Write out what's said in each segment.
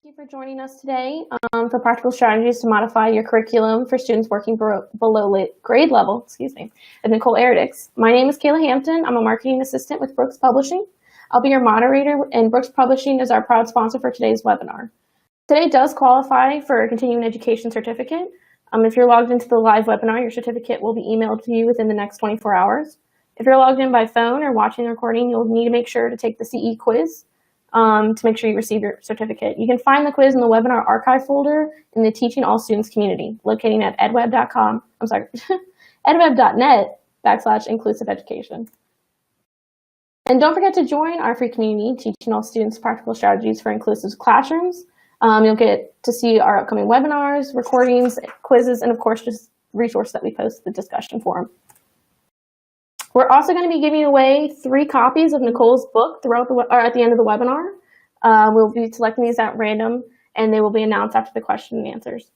you for joining us today for practical strategies to modify your curriculum for students working below grade level, at Nicole Eredics. My name is Kayla Hampton. I'm a marketing assistant with Brooks Publishing. I'll be your moderator, and Brooks Publishing is our proud sponsor for today's webinar. Today does qualify for a continuing education certificate. If you're logged into the live webinar, your certificate will be emailed to you within the next 24 hours. If you're logged in by phone or watching the recording, you'll need to make sure to take the CE quiz to make sure you receive your certificate. You can find the quiz in the webinar archive folder in the Teaching All Students community, locating at edweb.com, edweb.net/inclusive education. And don't forget to join our free community, Teaching All Students Practical Strategies for Inclusive Classrooms. You'll get to see our upcoming webinars, recordings, quizzes, and of course, just resources that we post the discussion forum. We're also going to be giving away 3 copies of Nicole's book at the end of the webinar. We'll be selecting these at random, and they will be announced after the question and answers.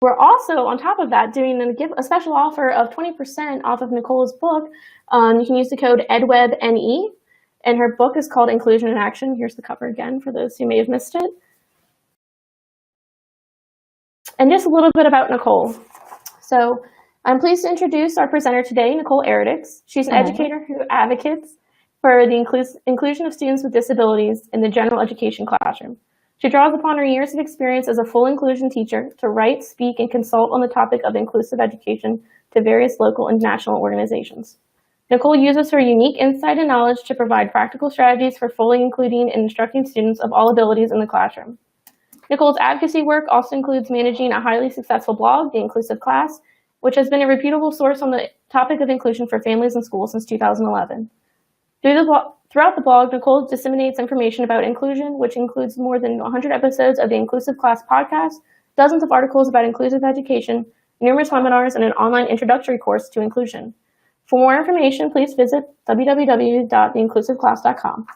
We're also, on top of that, doing a special offer of 20% off of Nicole's book. You can use the code edWebNE, and her book is called Inclusion in Action. Here's the cover again for those who may have missed it. And just a little bit about Nicole. So I'm pleased to introduce our presenter today, Nicole Eredics. She's an educator who advocates for the inclusion of students with disabilities in the general education classroom. She draws upon her years of experience as a full inclusion teacher to write, speak, and consult on the topic of inclusive education to various local and national organizations. Nicole uses her unique insight and knowledge to provide practical strategies for fully including and instructing students of all abilities in the classroom. Nicole's advocacy work also includes managing a highly successful blog, The Inclusive Class, which has been a reputable source on the topic of inclusion for families and schools since 2011. Throughout the blog, Nicole disseminates information about inclusion, which includes more than 100 episodes of the Inclusive Class podcast, dozens of articles about inclusive education, numerous webinars, and an online introductory course to inclusion. For more information, please visit www.theinclusiveclass.com.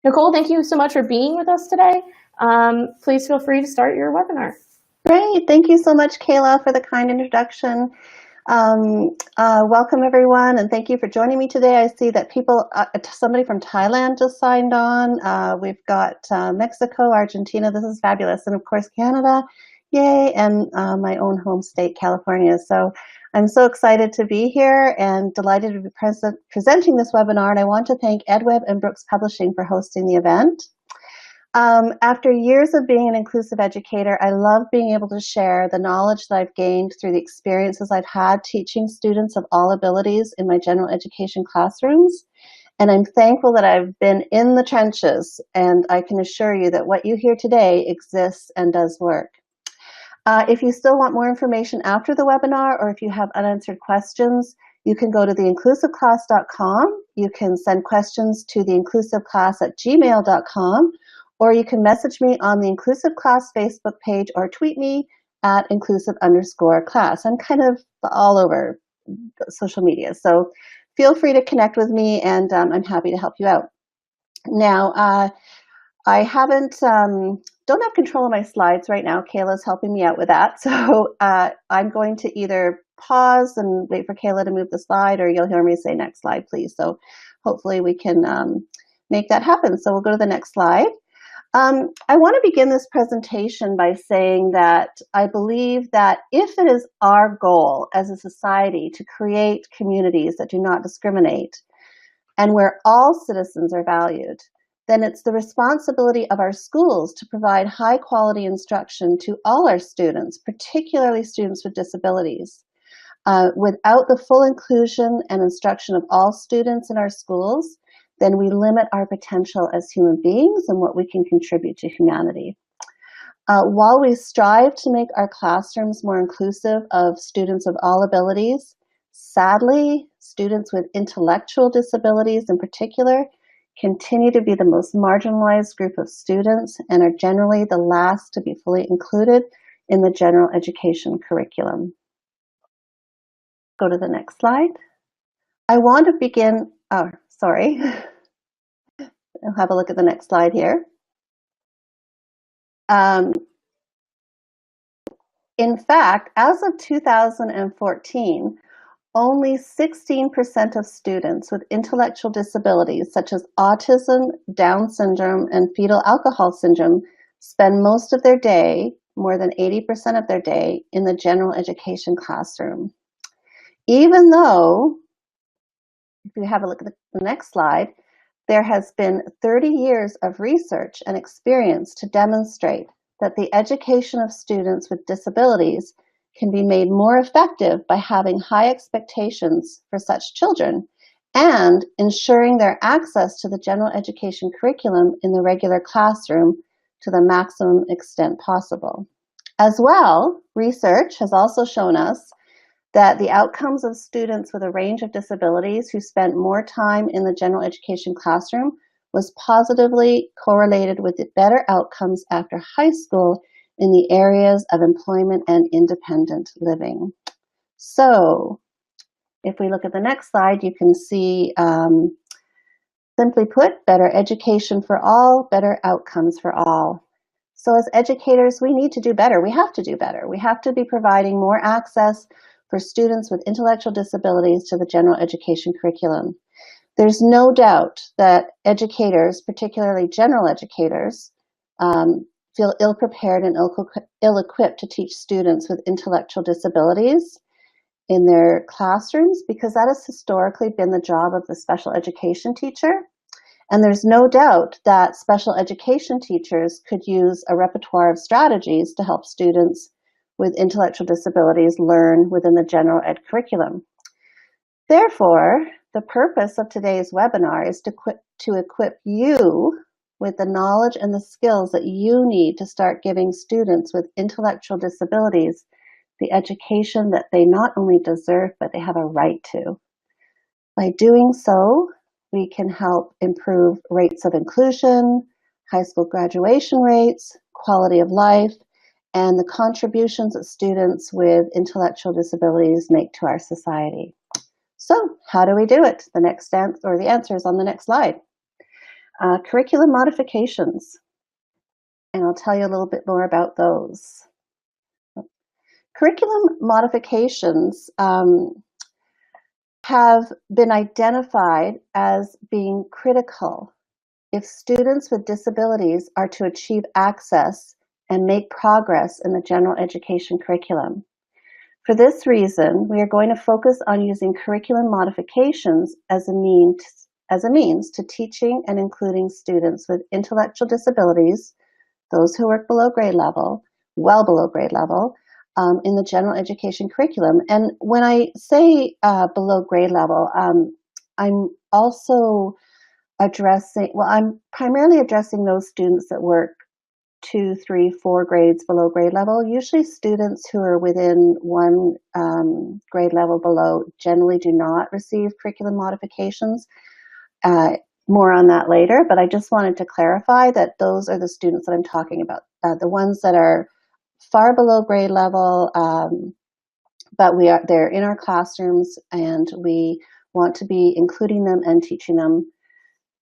Nicole, thank you so much for being with us today. Please feel free to start your webinar. Great. Thank you so much, Kayla, for the kind introduction. Welcome, everyone, and thank you for joining me today. I see that somebody from Thailand just signed on. We've got Mexico, Argentina. This is fabulous. And, of course, Canada. Yay. And my own home state, California. So I'm so excited to be here and delighted to be presenting this webinar. And I want to thank edWeb and Brooks Publishing for hosting the event. After years of being an inclusive educator, I love being able to share the knowledge that I've gained through the experiences I've had teaching students of all abilities in my general education classrooms. And I'm thankful that I've been in the trenches, and I can assure you that what you hear today exists and does work. If you still want more information after the webinar, or if you have unanswered questions, you can go to theinclusiveclass.com. You can send questions to theinclusiveclass@gmail.com. Or you can message me on the Inclusive Class Facebook page or tweet me at inclusive_class. I'm kind of all over social media, so feel free to connect with me, and I'm happy to help you out. Now, I don't have control of my slides right now. Kayla's helping me out with that, so I'm going to either pause and wait for Kayla to move the slide, or you'll hear me say next slide, please. So hopefully we can make that happen. So we'll go to the next slide. I want to begin this presentation by saying that I believe that if it is our goal as a society to create communities that do not discriminate and where all citizens are valued, then it's the responsibility of our schools to provide high quality instruction to all our students, particularly students with disabilities. Without the full inclusion and instruction of all students in our schools, then we limit our potential as human beings and what we can contribute to humanity. While we strive to make our classrooms more inclusive of students of all abilities, sadly, students with intellectual disabilities in particular continue to be the most marginalized group of students and are generally the last to be fully included in the general education curriculum. Go to the next slide. I want to begin, sorry. I'll have a look at the next slide here. In fact, as of 2014, only 16% of students with intellectual disabilities such as autism, Down syndrome, and fetal alcohol syndrome spend most of their day, more than 80% of their day, in the general education classroom. Even though, if you have a look at the next slide, there has been 30 years of research and experience to demonstrate that the education of students with disabilities can be made more effective by having high expectations for such children and ensuring their access to the general education curriculum in the regular classroom to the maximum extent possible. As well, research has also shown us that the outcomes of students with a range of disabilities who spent more time in the general education classroom was positively correlated with the better outcomes after high school in the areas of employment and independent living. So, if we look at the next slide, you can see, simply put, better education for all, better outcomes for all. So as educators, we need to do better. We have to do better. We have to be providing more access for students with intellectual disabilities to the general education curriculum. There's no doubt that educators, particularly general educators, feel ill-prepared and ill-equipped to teach students with intellectual disabilities in their classrooms because that has historically been the job of the special education teacher. And there's no doubt that special education teachers could use a repertoire of strategies to help students with intellectual disabilities learn within the general ed curriculum. Therefore, the purpose of today's webinar is to equip you with the knowledge and the skills that you need to start giving students with intellectual disabilities the education that they not only deserve, but they have a right to. By doing so, we can help improve rates of inclusion, high school graduation rates, quality of life, and the contributions that students with intellectual disabilities make to our society. So how do we do it? The answer is on the next slide. Curriculum modifications, and I'll tell you a little bit more about those. Curriculum modifications have been identified as being critical if students with disabilities are to achieve access and make progress in the general education curriculum. For this reason, we are going to focus on using curriculum modifications as a means to teaching and including students with intellectual disabilities, those who work below grade level, well below grade level, in the general education curriculum. And when I say below grade level, I'm also I'm primarily addressing those students that work 2, 3, 4 grades below grade level. Usually students who are within one grade level below generally do not receive curriculum modifications. More on that later, but I just wanted to clarify that those are the students that I'm talking about, the ones that are far below grade level, but they're in our classrooms and we want to be including them and teaching them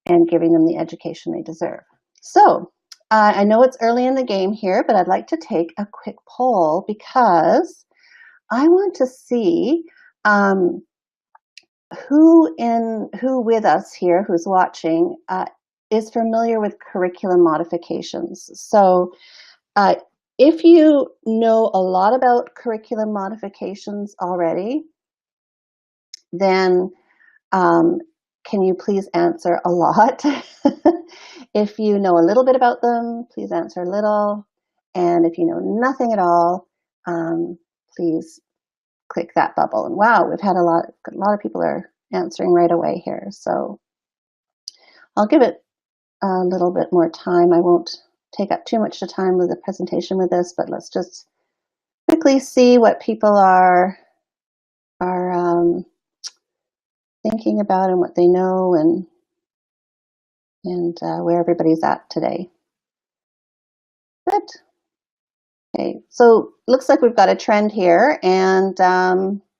and giving them the education they deserve. So I know it's early in the game here, but I'd like to take a quick poll because I want to see who with us here who's watching is familiar with curriculum modifications. So if you know a lot about curriculum modifications already, then can you please answer a lot? If you know a little bit about them, please answer a little. And if you know nothing at all, please click that bubble. And wow, we've had a lot of people are answering right away here. So I'll give it a little bit more time. I won't take up too much time with the presentation with this, but let's just quickly see what people are thinking about and what they know and where everybody's at today. Good. Okay, so looks like we've got a trend here, and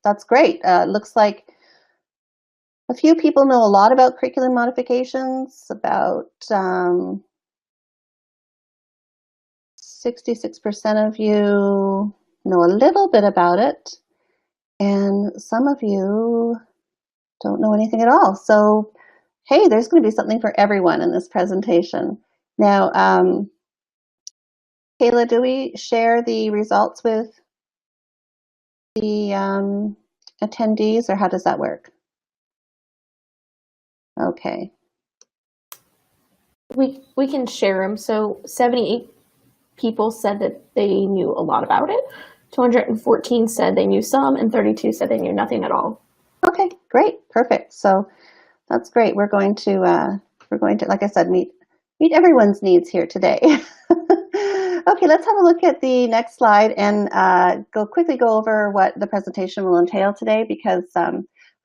that's great. Looks like a few people know a lot about curriculum modifications. About 66% of you know a little bit about it, And some of you don't know anything at all. So, hey, there's going to be something for everyone in this presentation. Now, Kayla, do we share the results with the attendees, or how does that work? Okay. We can share them. So 78 people said that they knew a lot about it. 214 said they knew some, and 32 said they knew nothing at all. Okay, great, perfect. So that's great. We're going to, like I said, meet everyone's needs here today. Okay, let's have a look at the next slide and quickly go over what the presentation will entail today, because I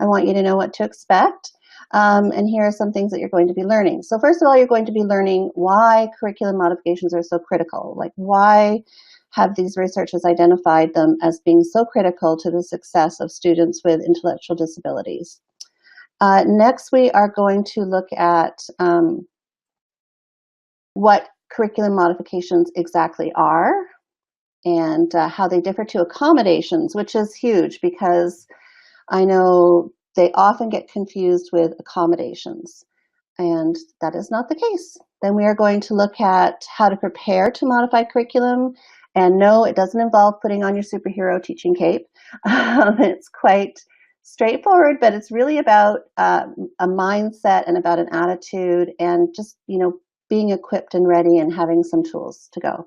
want you to know what to expect. And here are some things that you're going to be learning. So first of all, you're going to be learning why curriculum modifications are so critical. Like, why have these researchers identified them as being so critical to the success of students with intellectual disabilities? Next, we are going to look at what curriculum modifications exactly are, and how they differ to accommodations, which is huge because I know they often get confused with accommodations, and that is not the case. Then we are going to look at how to prepare to modify curriculum, and no, it doesn't involve putting on your superhero teaching cape. It's quite straightforward, but it's really about a mindset and about an attitude, and just, being equipped and ready and having some tools to go.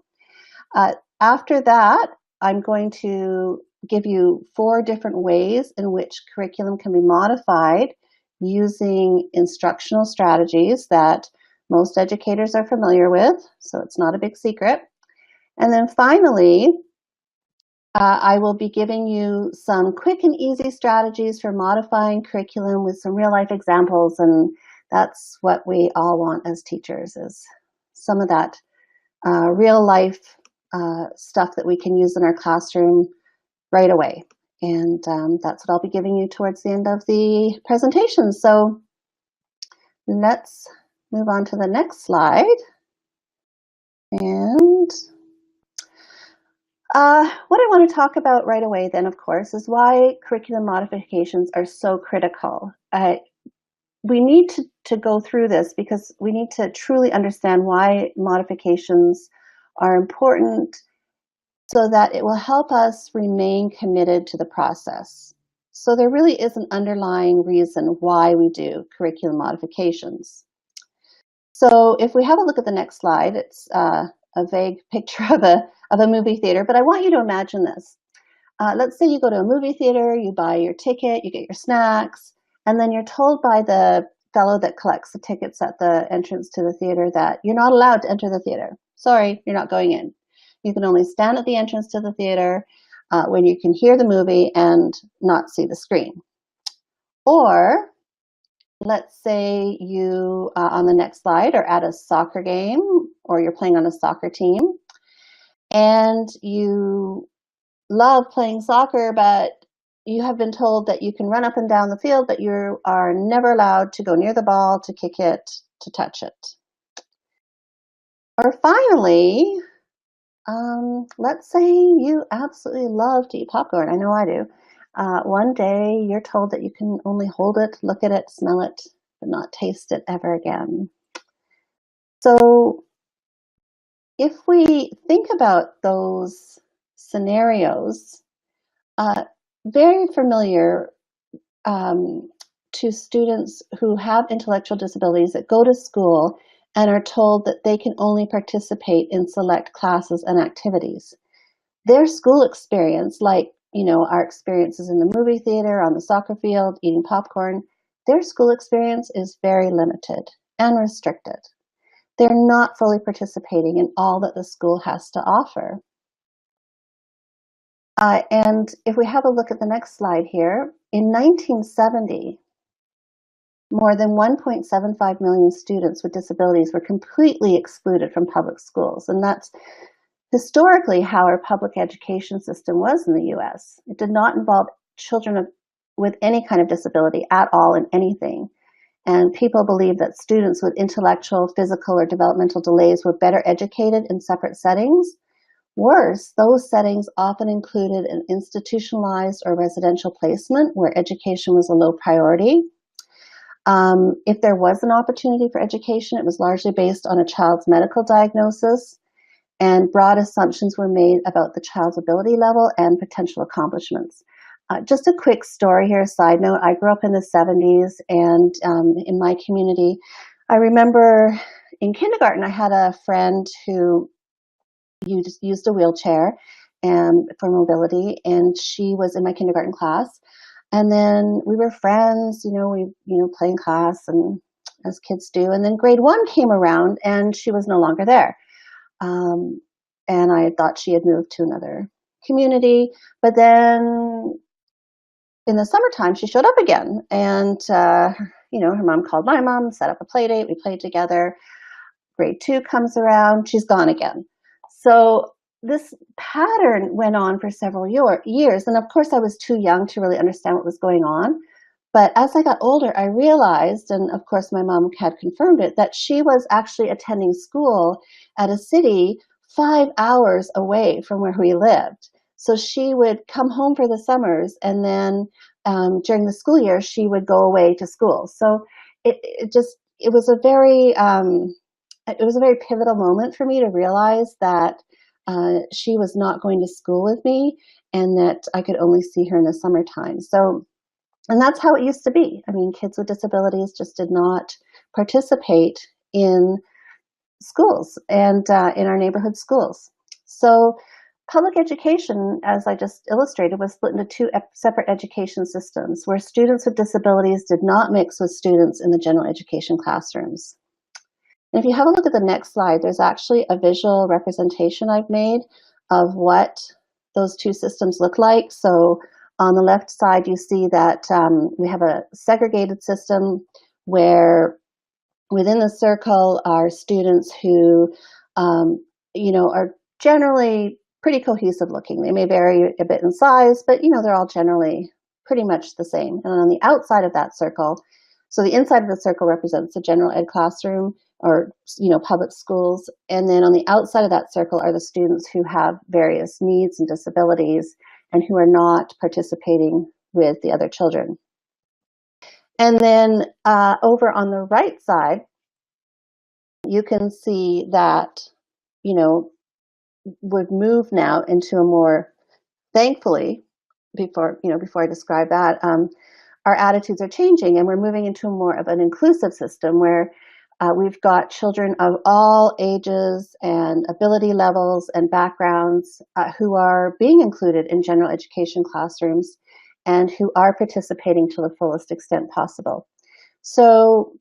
After that, I'm going to give you 4 different ways in which curriculum can be modified using instructional strategies that most educators are familiar with, so it's not a big secret. And then finally, I will be giving you some quick and easy strategies for modifying curriculum with some real life examples, and that's what we all want as teachers, is some of that real life stuff that we can use in our classroom right away. And that's what I'll be giving you towards the end of the presentation. So let's move on to the next slide. And what I want to talk about right away then, of course, is why curriculum modifications are so critical. We need to go through this because we need to truly understand why modifications are important, so that it will help us remain committed to the process. So there really is an underlying reason why we do curriculum modifications. So if we have a look at the next slide, it's a vague picture of a movie theater, but I want you to imagine this. Let's say you go to a movie theater, you buy your ticket, you get your snacks, and then you're told by the fellow that collects the tickets at the entrance to the theater that you're not allowed to enter the theater. Sorry, you're not going in. You can only stand at the entrance to the theater when you can hear the movie and not see the screen. Or let's say you, on the next slide, are at a soccer game, or you're playing on a soccer team, and you love playing soccer, but you have been told that you can run up and down the field, but you are never allowed to go near the ball, to kick it, to touch it. Or finally, let's say you absolutely love to eat popcorn. I know I do. One day you're told that you can only hold it, look at it, smell it, but not taste it ever again. So if we think about those scenarios, very familiar to students who have intellectual disabilities that go to school and are told that they can only participate in select classes and activities. Their school experience, like our experiences in the movie theater, on the soccer field, eating popcorn, their school experience is very limited and restricted. They're not fully participating in all that the school has to offer. And if we have a look at the next slide here, in 1970, more than 1.75 million students with disabilities were completely excluded from public schools. And that's historically how our public education system was in the US. It did not involve children with any kind of disability at all in anything. And people believe that students with intellectual, physical, or developmental delays were better educated in separate settings, Worse, those settings often included an institutionalized or residential placement where education was a low priority. If there was an opportunity for education, it was largely based on a child's medical diagnosis, and broad assumptions were made about the child's ability level and potential accomplishments. Just a quick story here, a side note. I grew up in the 70s, and in my community, I remember in kindergarten, I had a friend who used a wheelchair for mobility, and she was in my kindergarten class. And then we were friends, we play in class and as kids do. And then grade 1 came around, and she was no longer there. And I thought she had moved to another community. But then in the summertime, she showed up again. And, her mom called my mom, set up a play date. We played together. Grade 2 comes around. She's gone again. So this pattern went on for several years. And of course, I was too young to really understand what was going on. But as I got older, I realized, and of course my mom had confirmed it, that she was actually attending school at a city 5 hours away from where we lived. So she would come home for the summers, and then during the school year, she would go away to school. So it was a very pivotal moment for me to realize that she was not going to school with me, and that I could only see her in the summertime. And that's how it used to be. I mean, kids with disabilities just did not participate in schools and in our neighborhood schools. So public education, as I just illustrated, was split into two separate education systems where students with disabilities did not mix with students in the general education classrooms. And if you have a look at the next slide, there's actually a visual representation I've made of what those two systems look like. So on the left side, you see that we have a segregated system where within the circle are students who, are generally pretty cohesive looking. They may vary a bit in size, but, they're all generally pretty much the same. And on the outside of that circle, so the inside of the circle represents the general ed classroom or, public schools. And then on the outside of that circle are the students who have various needs and disabilities and who are not participating with the other children. And then over on the right side, you can see that, we've moved now into a more, thankfully, before I describe that, our attitudes are changing, and we're moving into more of an inclusive system where we've got children of all ages and ability levels and backgrounds who are being included in general education classrooms and who are participating to the fullest extent possible. So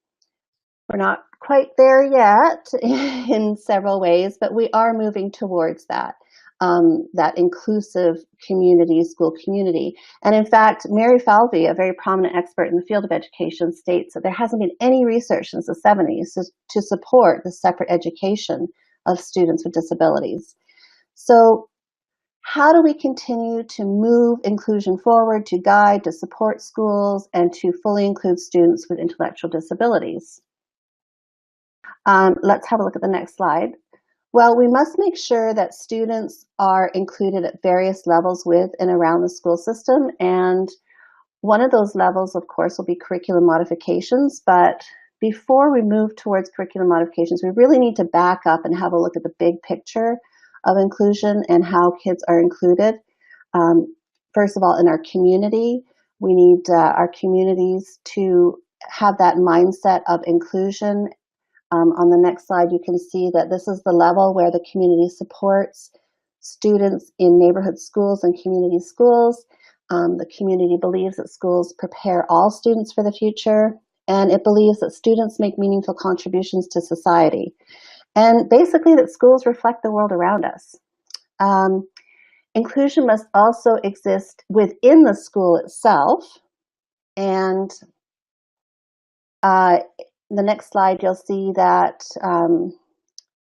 we're not quite there yet in several ways, but we are moving towards that. That inclusive community, school community. And in fact, Mary Falvey, a very prominent expert in the field of education, states that there hasn't been any research since the 70s to support the separate education of students with disabilities. So how do we continue to move inclusion forward, to guide, to support schools, and to fully include students with intellectual disabilities? Let's have a look at the next slide. Well, we must make sure that students are included at various levels with and around the school system. And one of those levels, of course, will be curriculum modifications. But before we move towards curriculum modifications, we really need to back up and have a look at the big picture of inclusion and how kids are included. First of all, in our community, we need our communities to have that mindset of inclusion. On the next slide, you can see that this is the level where the community supports students in neighborhood schools and community schools. The community believes that schools prepare all students for the future, and it believes that students make meaningful contributions to society. And basically that schools reflect the world around us. Inclusion must also exist within the school itself. And the next slide, you'll see that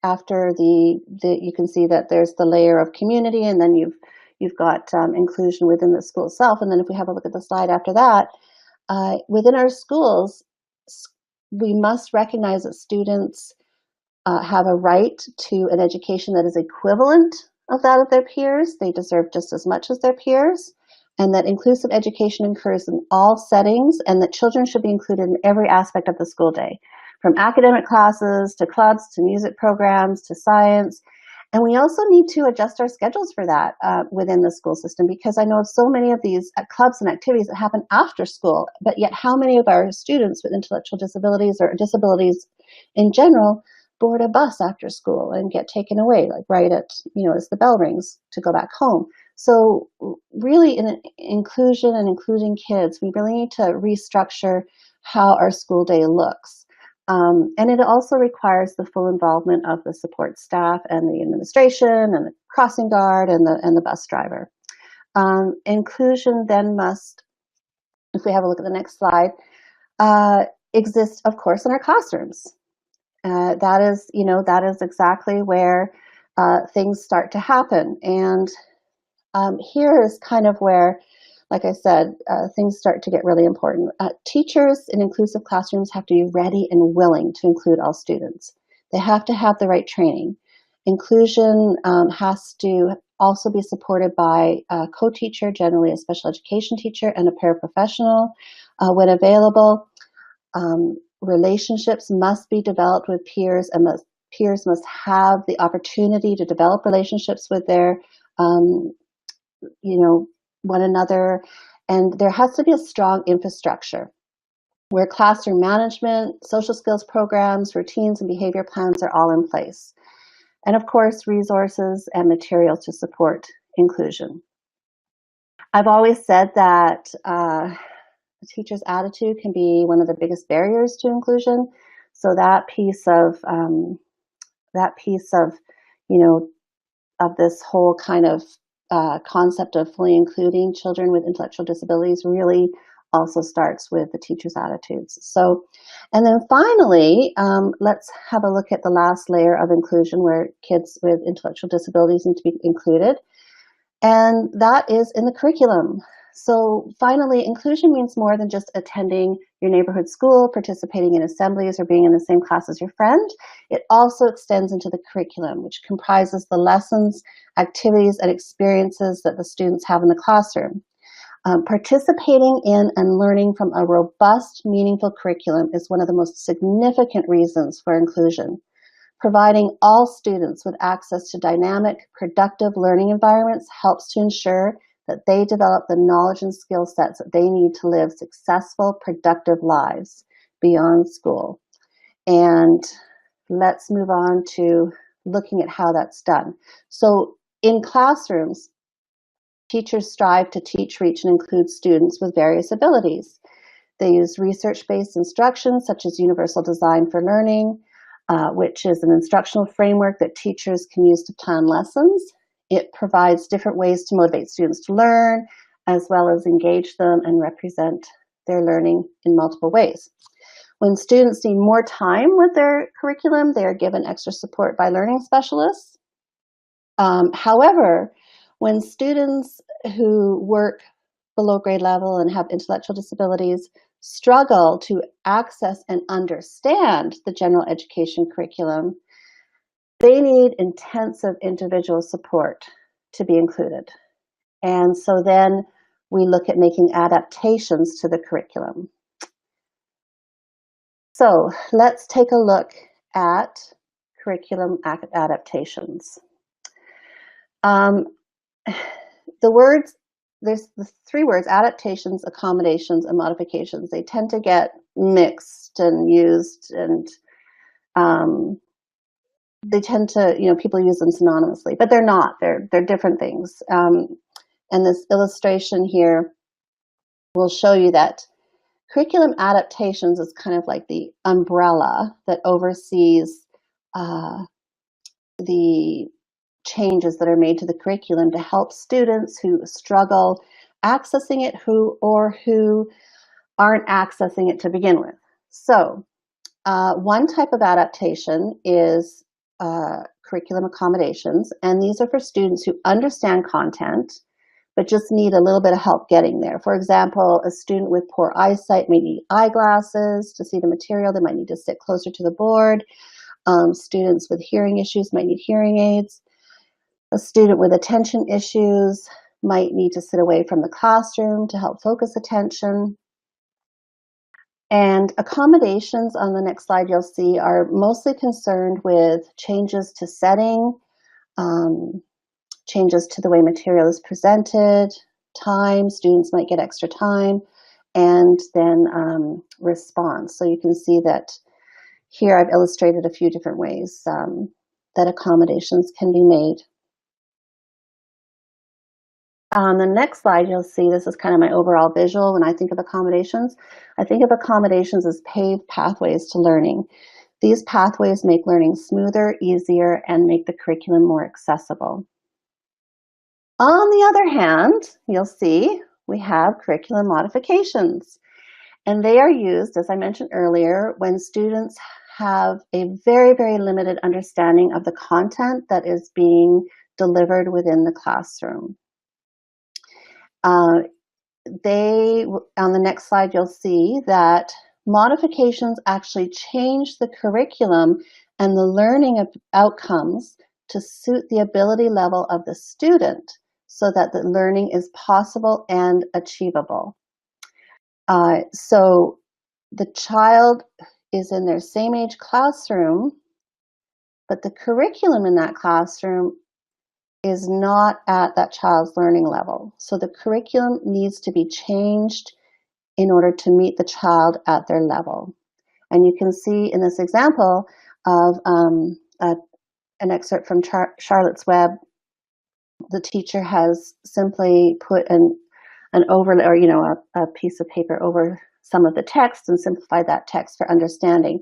after you can see that there's the layer of community, and then you've got inclusion within the school itself. And then if we have a look at the slide after that, within our schools, we must recognize that students have a right to an education that is equivalent of that of their peers. They deserve just as much as their peers, and that inclusive education occurs in all settings, and that children should be included in every aspect of the school day, from academic classes to clubs to music programs to science. And we also need to adjust our schedules for that within the school system, because I know of so many of these clubs and activities that happen after school, but yet how many of our students with intellectual disabilities or disabilities in general board a bus after school and get taken away, like right at, as the bell rings to go back home. So really in inclusion and including kids, we really need to restructure how our school day looks. And it also requires the full involvement of the support staff and the administration and the crossing guard and the bus driver. Inclusion then must, if we have a look at the next slide, exist, of course, in our classrooms. That is exactly where things start to happen. And here is kind of where, like I said, things start to get really important. Teachers in inclusive classrooms have to be ready and willing to include all students. They have to have the right training. Inclusion has to also be supported by a co-teacher, generally a special education teacher, and a paraprofessional when available. Relationships must be developed with peers, and peers must have the opportunity to develop relationships with their one another, and there has to be a strong infrastructure where classroom management, social skills programs, routines, and behavior plans are all in place. And of course, resources and materials to support inclusion. I've always said that a teacher's attitude can be one of the biggest barriers to inclusion. So that piece of this whole kind of concept of fully including children with intellectual disabilities really also starts with the teacher's attitudes. So, and then finally, let's have a look at the last layer of inclusion where kids with intellectual disabilities need to be included, and that is in the curriculum. So finally, inclusion means more than just attending your neighborhood school, participating in assemblies, or being in the same class as your friend. It also extends into the curriculum, which comprises the lessons, activities, and experiences that the students have in the classroom. Participating in and learning from a robust, meaningful curriculum is one of the most significant reasons for inclusion. Providing all students with access to dynamic, productive learning environments helps to ensure that they develop the knowledge and skill sets that they need to live successful, productive lives beyond school. And let's move on to looking at how that's done. So in classrooms, teachers strive to teach, reach, and include students with various abilities. They use research-based instruction, such as Universal Design for Learning, which is an instructional framework that teachers can use to plan lessons. It provides different ways to motivate students to learn, as well as engage them and represent their learning in multiple ways. When students need more time with their curriculum, they are given extra support by learning specialists. However, when students who work below grade level and have intellectual disabilities struggle to access and understand the general education curriculum, they need intensive individual support to be included. And so then we look at making adaptations to the curriculum. So let's take a look at curriculum adaptations. There's the three words: adaptations, accommodations, and modifications. They tend to get mixed and used, and they tend to, people use them synonymously, but they're not. They're different things. And this illustration here will show you that curriculum adaptations is kind of like the umbrella that oversees the changes that are made to the curriculum to help students who struggle accessing it, who aren't accessing it to begin with. So one type of adaptation is curriculum accommodations, and these are for students who understand content but just need a little bit of help getting there. For example, a student with poor eyesight may need eyeglasses to see the material. They might need to sit closer to the board. Students with hearing issues might need hearing aids. A student with attention issues might need to sit away from the classroom to help focus attention. And accommodations on the next slide you'll see are mostly concerned with changes to setting, changes to the way material is presented, time, students might get extra time, and then response. So you can see that here I've illustrated a few different ways that accommodations can be made. On the next slide, you'll see this is kind of my overall visual when I think of accommodations. I think of accommodations as paved pathways to learning. These pathways make learning smoother, easier, and make the curriculum more accessible. On the other hand, you'll see we have curriculum modifications, and they are used, as I mentioned earlier, when students have a very, very limited understanding of the content that is being delivered within the classroom. On the next slide, you'll see that modifications actually change the curriculum and the learning outcomes to suit the ability level of the student so that the learning is possible and achievable. So the child is in their same age classroom, but the curriculum in that classroom is not at that child's learning level. So the curriculum needs to be changed in order to meet the child at their level. And you can see in this example of an excerpt from Charlotte's Web, the teacher has simply put an overlay, or a piece of paper over some of the text and simplified that text for understanding,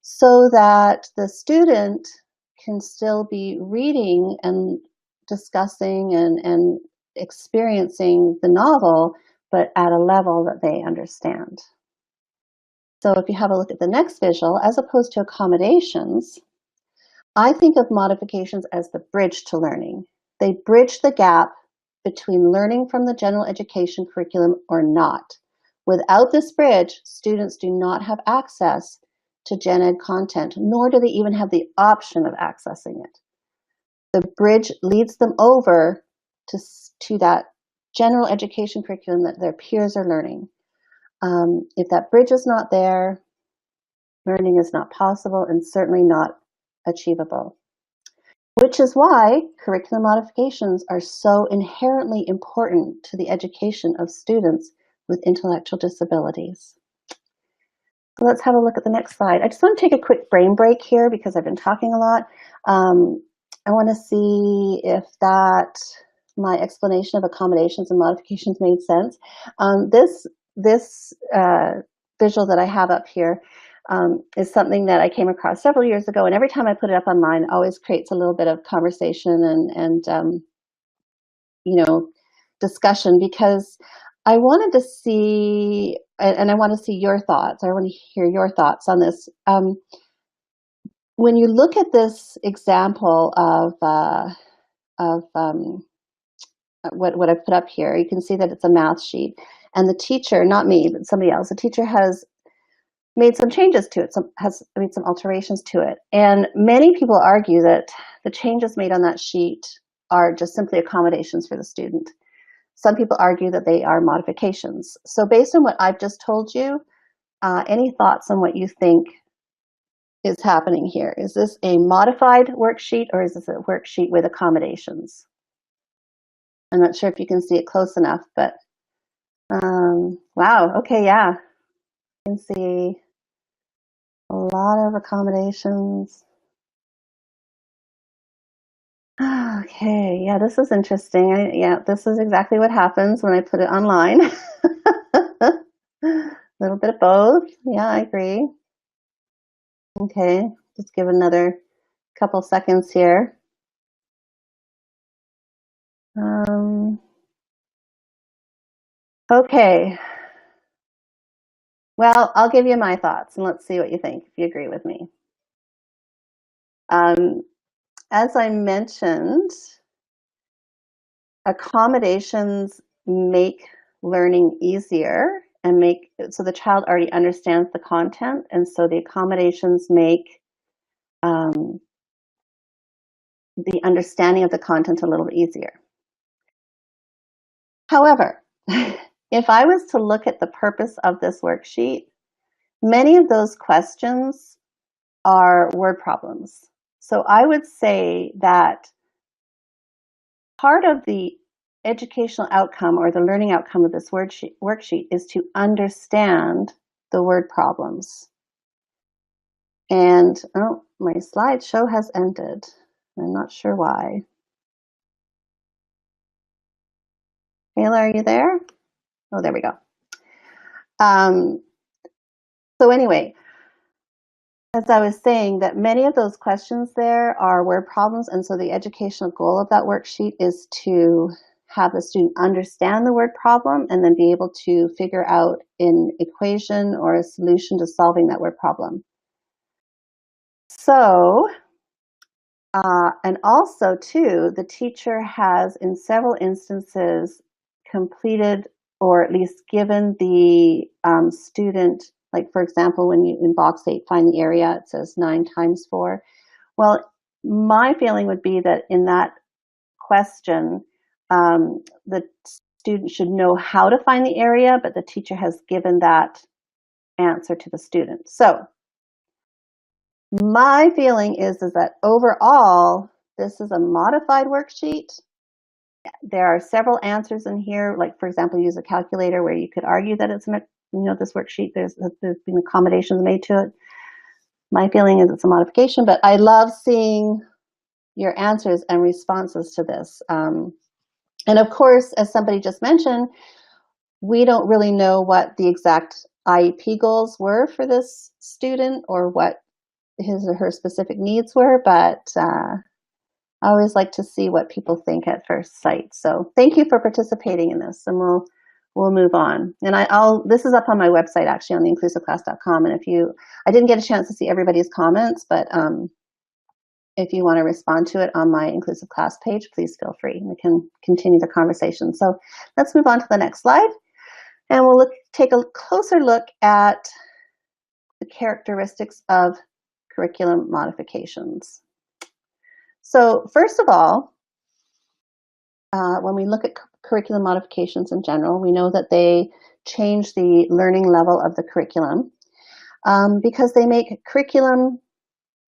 so that the student can still be reading and discussing and experiencing the novel, but at a level that they understand. So if you have a look at the next visual, as opposed to accommodations, I think of modifications as the bridge to learning. They bridge the gap between learning from the general education curriculum or not. Without this bridge, students do not have access to gen ed content, nor do they even have the option of accessing it. The bridge leads them over to that general education curriculum that their peers are learning. If that bridge is not there, learning is not possible and certainly not achievable. Which is why curriculum modifications are so inherently important to the education of students with intellectual disabilities. So let's have a look at the next slide. I just want to take a quick brain break here because I've been talking a lot. I want to see if my explanation of accommodations and modifications made sense. This visual that I have up here is something that I came across several years ago, and every time I put it up online, it always creates a little bit of conversation and discussion, because I wanted to see, and I want to see your thoughts. I want to hear your thoughts on this. When you look at this example of what I've put up here, you can see that it's a math sheet, and the teacher, not me, but somebody else, the teacher has made some changes to it, has made some alterations to it. And many people argue that the changes made on that sheet are just simply accommodations for the student. Some people argue that they are modifications. So based on what I've just told you, any thoughts on what you think is happening here? Is this a modified worksheet, or is this a worksheet with accommodations? I'm not sure if you can see it close enough, but wow, okay, yeah. You can see a lot of accommodations. Okay, yeah, this is interesting. Yeah, this is exactly what happens when I put it online. A little bit of both. Yeah, I agree. Okay, just give another couple seconds here. Okay. Well, I'll give you my thoughts and let's see what you think, if you agree with me. As I mentioned, accommodations make learning easier and so the child already understands the content, and so the accommodations make the understanding of the content a little bit easier. However, if I was to look at the purpose of this worksheet, many of those questions are word problems. So I would say that part of the educational outcome or the learning outcome of this worksheet is to understand the word problems. And, oh, my slideshow has ended. I'm not sure why. Kayla, are you there? Oh, there we go. So anyway, as I was saying, that many of those questions there are word problems, and so the educational goal of that worksheet is to have the student understand the word problem and then be able to figure out an equation or a solution to solving that word problem. So, and also too, the teacher has in several instances completed or at least given the student, like for example, when you in box 8 find the area, it says 9 times 4. Well, my feeling would be that in that question, the student should know how to find the area, but the teacher has given that answer to the student. So my feeling is that overall, this is a modified worksheet. There are several answers in here, like for example, use a calculator where you could argue that it's, this worksheet, there's been accommodations made to it. My feeling is it's a modification, but I love seeing your answers and responses to this. And of course, as somebody just mentioned, we don't really know what the exact IEP goals were for this student or what his or her specific needs were, but I always like to see what people think at first sight. So thank you for participating in this, and we'll move on. And this is up on my website actually on theinclusiveclass.com. And I didn't get a chance to see everybody's comments, but if you want to respond to it on my inclusive class page, please feel free. We can continue the conversation. So let's move on to the next slide, and we'll take a closer look at the characteristics of curriculum modifications. So first of all, when we look at curriculum modifications in general, we know that they change the learning level of the curriculum because they make curriculum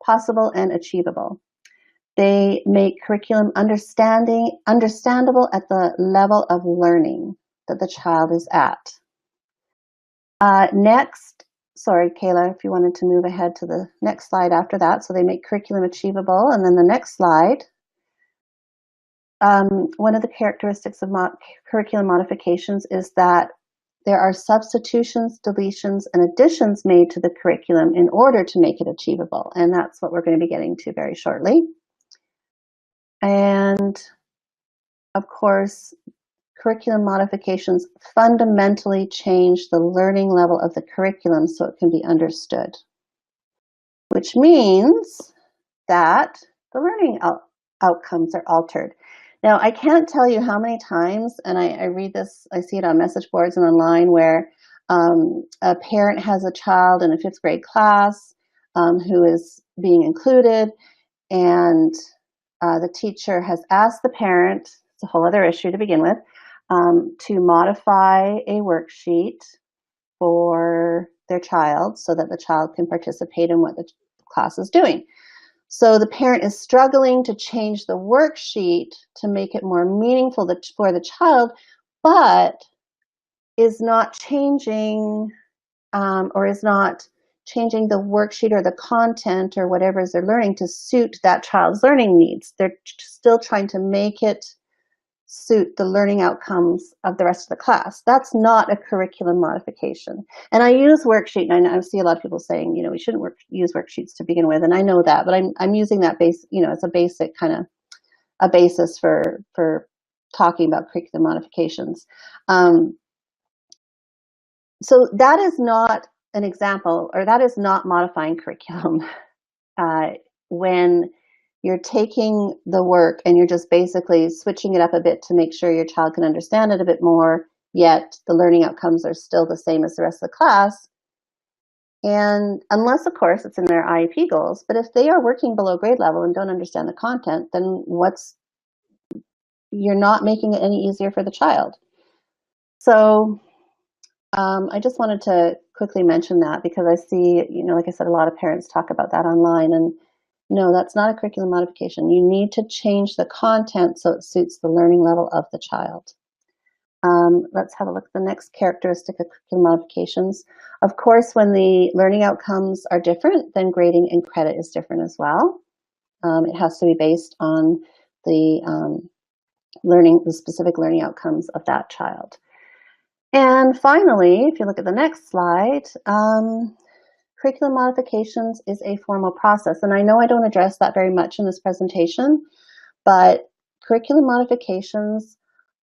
possible and achievable. They make curriculum understandable at the level of learning that the child is at. Next, sorry, Kayla, if you wanted to move ahead to the next slide after that. So they make curriculum achievable. And then the next slide, one of the characteristics of curriculum modifications is that there are substitutions, deletions, and additions made to the curriculum in order to make it achievable. And that's what we're going to be getting to very shortly. And of course, curriculum modifications fundamentally change the learning level of the curriculum so it can be understood, which means that the learning outcomes are altered. Now, I can't tell you how many times, and I read this, I see it on message boards and online, where a parent has a child in a 5th grade class who is being included, and the teacher has asked the parent, it's a whole other issue to begin with, to modify a worksheet for their child so that the child can participate in what the class is doing. So the parent is struggling to change the worksheet to make it more meaningful for the child, but is not changing or is not changing the worksheet or the content or whatever they're learning to suit that child's learning needs. They're still trying to make it suit the learning outcomes of the rest of the class. That's not a curriculum modification. And I use worksheet, and I see a lot of people saying, we shouldn't use worksheets to begin with, and I know that, but I'm using that base, as a basic kind of a basis for talking about curriculum modifications. So that is not an example, or that is not modifying curriculum. When you're taking the work and you're just basically switching it up a bit to make sure your child can understand it a bit more, yet the learning outcomes are still the same as the rest of the class, And unless, of course, it's in their IEP goals, but if they are working below grade level and don't understand the content, then you're not making it any easier for the child. So I just wanted to quickly mention that because I see, like I said, a lot of parents talk about that online, and no, that's not a curriculum modification. You need to change the content so it suits the learning level of the child. Let's have a look at the next characteristic of curriculum modifications. Of course, when the learning outcomes are different, then grading and credit is different as well. It has to be based on the specific learning outcomes of that child. And finally, if you look at the next slide, curriculum modifications is a formal process. And I know I don't address that very much in this presentation, but curriculum modifications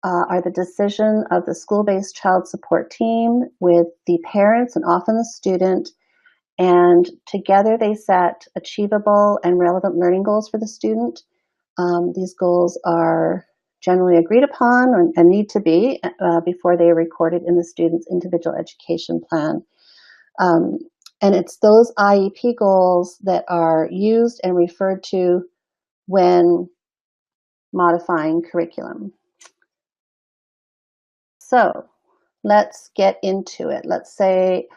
are the decision of the school-based child support team with the parents and often the student, and together they set achievable and relevant learning goals for the student. These goals are generally agreed upon and need to be before they are recorded in the student's individual education plan. And it's those IEP goals that are used and referred to when modifying curriculum. So let's get into it. Let's say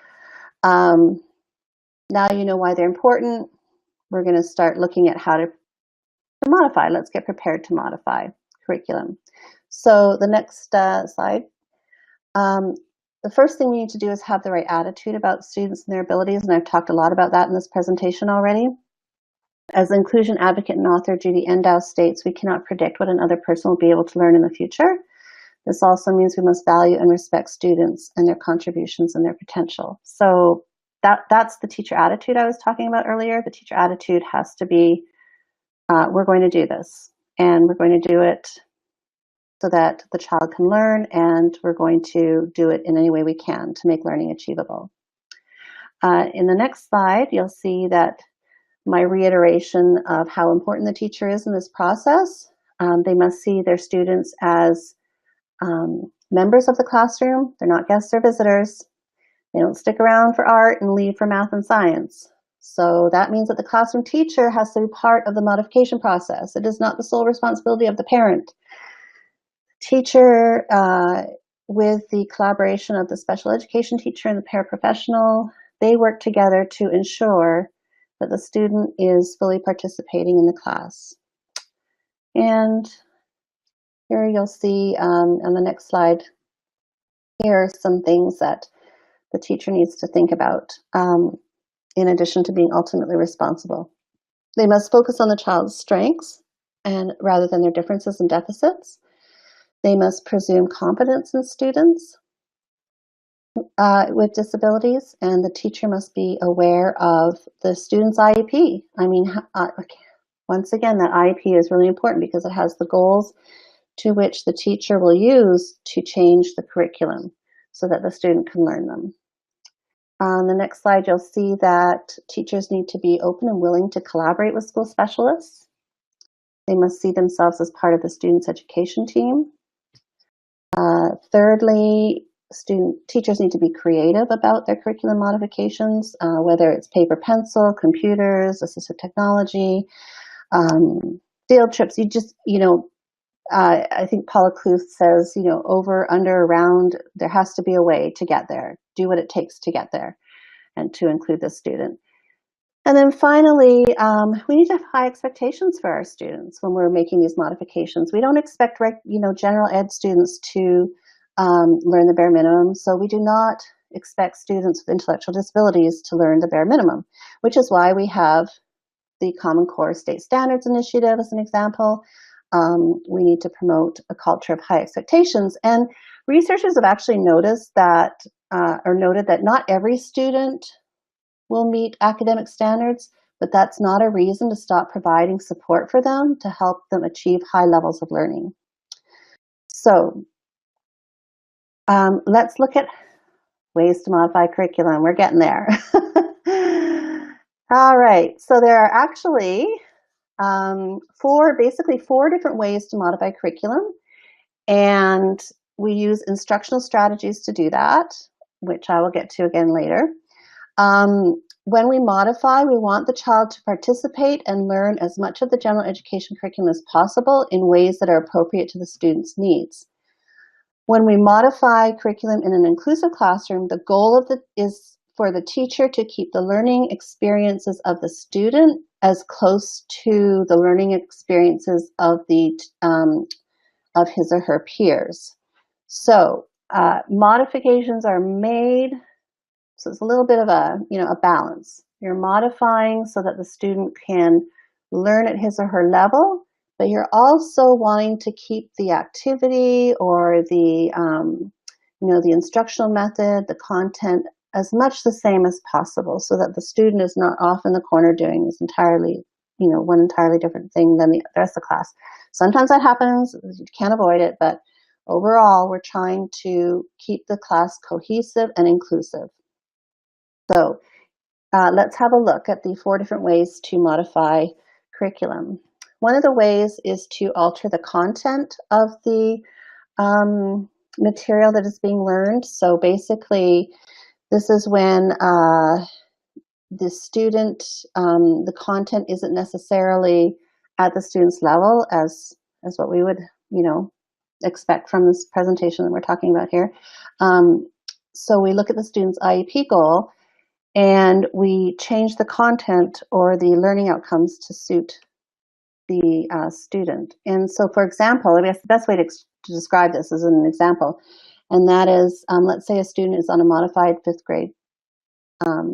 now you know why they're important. We're going to start looking at how to modify. Let's get prepared to modify curriculum. So the next slide. The first thing we need to do is have the right attitude about students and their abilities, and I've talked a lot about that in this presentation already. As inclusion advocate and author Judy Endow states, we cannot predict what another person will be able to learn in the future. This also means we must value and respect students and their contributions and their potential. So that's the teacher attitude I was talking about earlier. The teacher attitude has to be, we're going to do this, and we're going to do it so that the child can learn, and we're going to do it in any way we can to make learning achievable. In the next slide, you'll see that my reiteration of how important the teacher is in this process. They must see their students as members of the classroom. They're not guests or visitors. They don't stick around for art and leave for math and science. So that means that the classroom teacher has to be part of the modification process. It is not the sole responsibility of the parent. Teacher, with the collaboration of the special education teacher and the paraprofessional, they work together to ensure that the student is fully participating in the class. And here you'll see on the next slide, here are some things that the teacher needs to think about in addition to being ultimately responsible. They must focus on the child's strengths and rather than their differences and deficits. They must presume competence in students with disabilities, and the teacher must be aware of the student's IEP. I mean, once again, that IEP is really important because it has the goals to which the teacher will use to change the curriculum so that the student can learn them. On the next slide, you'll see that teachers need to be open and willing to collaborate with school specialists. They must see themselves as part of the student's education team. Thirdly, teachers need to be creative about their curriculum modifications, whether it's paper, pencil, computers, assistive technology, field trips. I think Paula Kluth says, over, under, around, there has to be a way to get there. Do what it takes to get there and to include the student. And then finally, we need to have high expectations for our students when we're making these modifications. We don't expect, general ed students to learn the bare minimum. So we do not expect students with intellectual disabilities to learn the bare minimum, which is why we have the Common Core State Standards Initiative as an example. We need to promote a culture of high expectations. And researchers have actually noticed that, or noted that not every student will meet academic standards, but that's not a reason to stop providing support for them to help them achieve high levels of learning. So let's look at ways to modify curriculum. We're getting there. All right, so there are actually basically four different ways to modify curriculum, and we use instructional strategies to do that, which I will get to again later. When we modify, we want the child to participate and learn as much of the general education curriculum as possible in ways that are appropriate to the student's needs. When we modify curriculum in an inclusive classroom, the goal is for the teacher to keep the learning experiences of the student as close to the learning experiences of of his or her peers. So modifications are made, so it's a little bit of a balance. You're modifying so that the student can learn at his or her level, but you're also wanting to keep the activity or the the instructional method, the content, as much the same as possible, so that the student is not off in the corner doing this entirely, one entirely different thing than the rest of the class. Sometimes that happens, you can't avoid it, but overall, we're trying to keep the class cohesive and inclusive. So let's have a look at the 4 different ways to modify curriculum. One of the ways is to alter the content of the material that is being learned. So basically, this is when the student, the content isn't necessarily at the student's level as what we would, expect from this presentation that we're talking about here. So we look at the student's IEP goal and we change the content or the learning outcomes to suit the student. And so, for example, I guess the best way to describe this is an example, and that is, let's say a student is on a modified 5th grade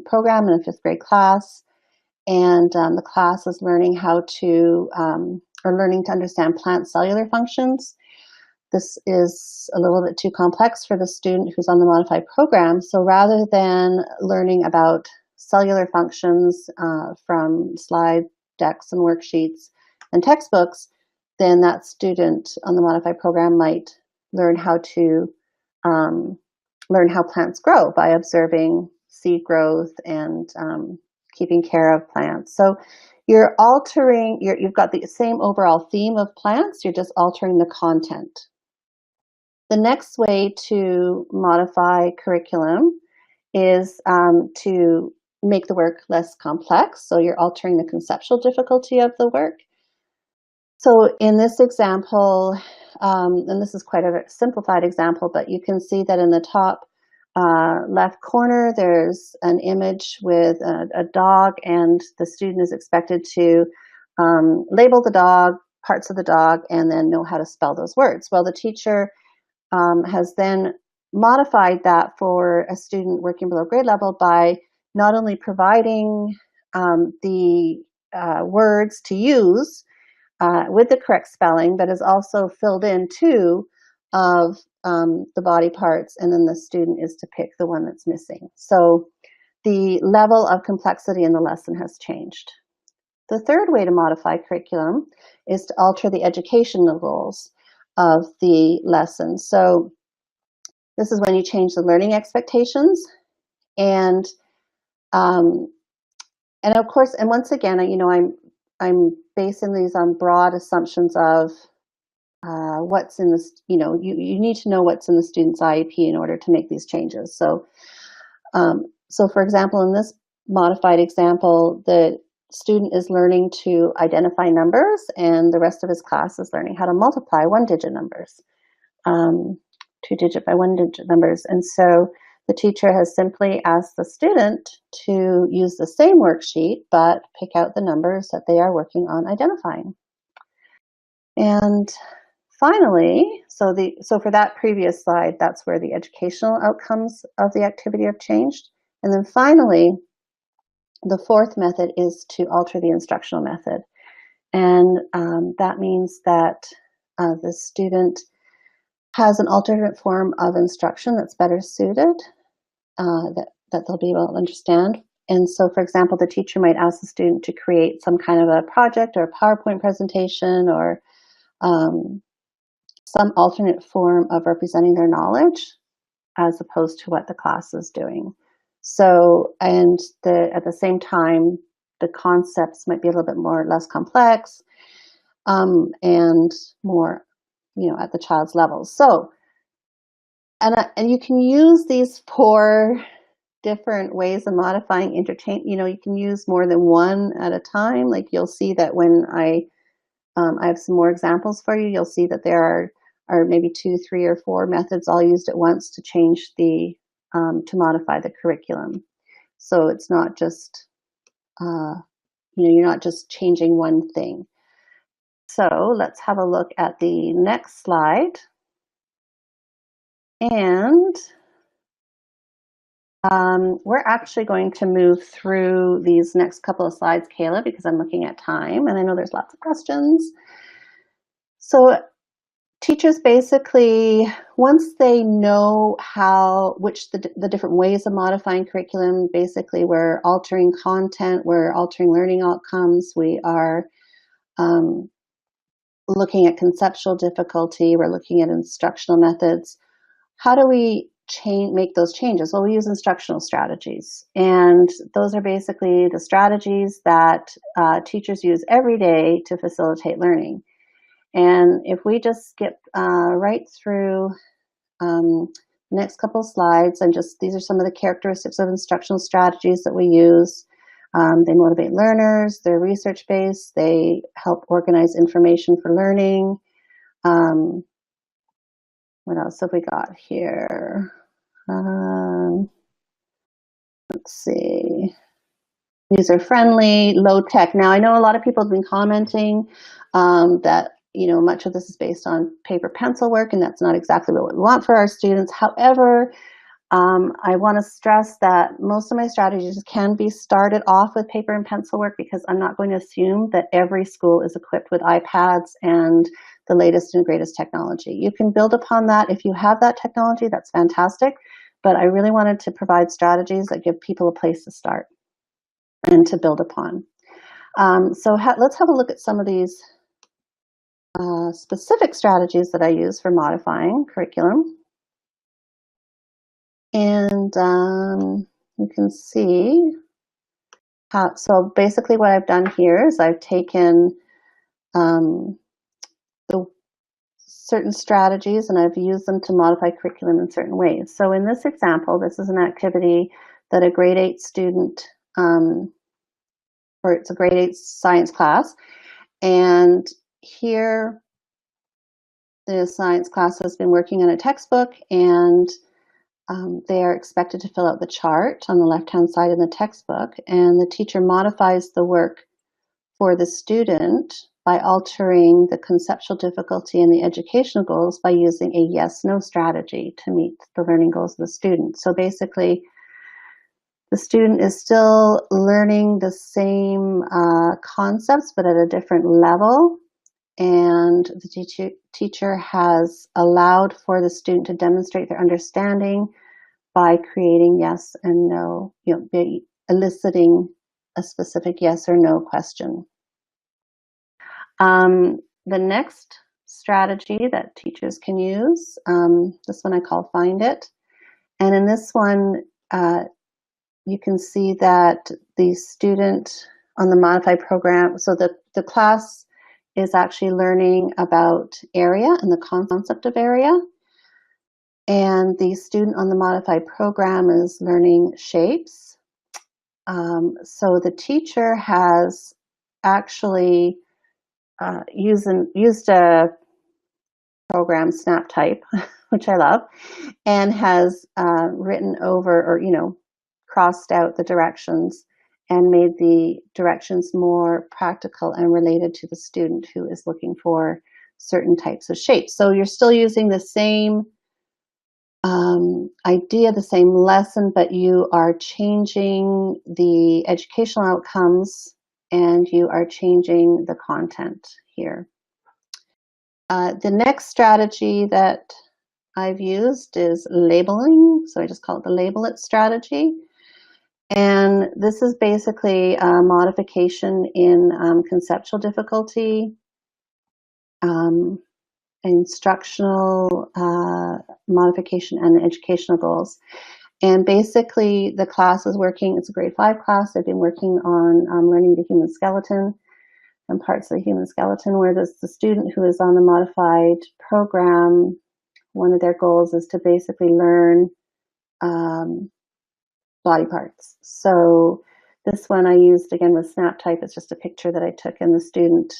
program in a 5th grade class, and the class is learning how to, or learning to understand plant cellular functions. This is a little bit too complex for the student who's on the modified program. So rather than learning about cellular functions from slide decks and worksheets and textbooks, then that student on the modified program might learn how to learn how plants grow by observing seed growth and keeping care of plants. So you're altering, you've got the same overall theme of plants, you're just altering the content. The next way to modify curriculum is to make the work less complex. So you're altering the conceptual difficulty of the work. So in this example, and this is quite a simplified example, but you can see that in the top left corner, there's an image with a dog, and the student is expected to label the dog, parts of the dog, and then know how to spell those words. Well, the teacher has then modified that for a student working below grade level by not only providing the words to use with the correct spelling, but has also filled in 2 of the body parts, and then the student is to pick the one that's missing. So the level of complexity in the lesson has changed. The third way to modify curriculum is to alter the educational goals of the lesson. So this is when you change the learning expectations, and of course, and once again, I'm basing these on broad assumptions of what's in this. You need to know what's in the student's IEP in order to make these changes. So, so for example, in this modified example, the student is learning to identify numbers, and the rest of his class is learning how to multiply 1-digit numbers, 2-digit by 1-digit numbers. And so the teacher has simply asked the student to use the same worksheet, but pick out the numbers that they are working on identifying. And finally, so for that previous slide, that's where the educational outcomes of the activity have changed. And then finally, the 4th method is to alter the instructional method. And that means that the student has an alternate form of instruction that's better suited, that they'll be able to understand. And so, for example, the teacher might ask the student to create some kind of a project or a PowerPoint presentation, or some alternate form of representing their knowledge as opposed to what the class is doing. So, and at the same time, the concepts might be a little bit less complex, and more, at the child's level. So, and you can use these 4 different ways of modifying interchange. You can use more than one at a time. Like you'll see that when I have some more examples for you, you'll see that there are maybe 2, 3, or 4 methods all used at once to change to modify the curriculum. So it's not just, you're not just changing one thing. So let's have a look at the next slide. And we're actually going to move through these next couple of slides, Kayla, because I'm looking at time and I know there's lots of questions. So teachers basically, once they know which the different ways of modifying curriculum, basically we're altering content, we're altering learning outcomes, we are looking at conceptual difficulty, we're looking at instructional methods. How do we make those changes? Well, we use instructional strategies. And those are basically the strategies that teachers use every day to facilitate learning. And if we just skip right through the next couple of slides, and these are some of the characteristics of instructional strategies that we use. They motivate learners, they're research-based, they help organize information for learning. What else have we got here? Let's see. User-friendly, low-tech. Now, I know a lot of people have been commenting that much of this is based on paper pencil work, and that's not exactly what we want for our students. However, I want to stress that most of my strategies can be started off with paper and pencil work, because I'm not going to assume that every school is equipped with iPads and the latest and greatest technology. You can build upon that. If you have that technology, that's fantastic. But I really wanted to provide strategies that give people a place to start and to build upon. Let's have a look at some of these specific strategies that I use for modifying curriculum. And you can see so basically what I've done here is I've taken the certain strategies and I've used them to modify curriculum in certain ways. So in this example, this is an activity that a grade 8 student, or it's a grade 8 science class. And here the science class has been working on a textbook, and they are expected to fill out the chart on the left-hand side of the textbook, and the teacher modifies the work for the student by altering the conceptual difficulty and the educational goals by using a yes-no strategy to meet the learning goals of the student. So basically, the student is still learning the same concepts, but at a different level. And the teacher has allowed for the student to demonstrate their understanding by creating yes and no, eliciting a specific yes or no question. The next strategy that teachers can use, this one I call Find It. And in this one, you can see that the student on the modified program, so the class is actually learning about area and the concept of area. And the student on the modified program is learning shapes. So the teacher has actually used a program, SnapType, which I love, and has written over, or crossed out the directions and made the directions more practical and related to the student who is looking for certain types of shapes. So you're still using the same idea, the same lesson, but you are changing the educational outcomes and you are changing the content here. The next strategy that I've used is labeling. So I just call it the Label It strategy. And this is basically a modification in conceptual difficulty, instructional modification, and educational goals. And basically the class is working, it's a grade 5 class. They've been working on learning the human skeleton and parts of the human skeleton, where the student who is on the modified program, one of their goals is to basically learn body parts. So this one I used again with SnapType. It's just a picture that I took, and the student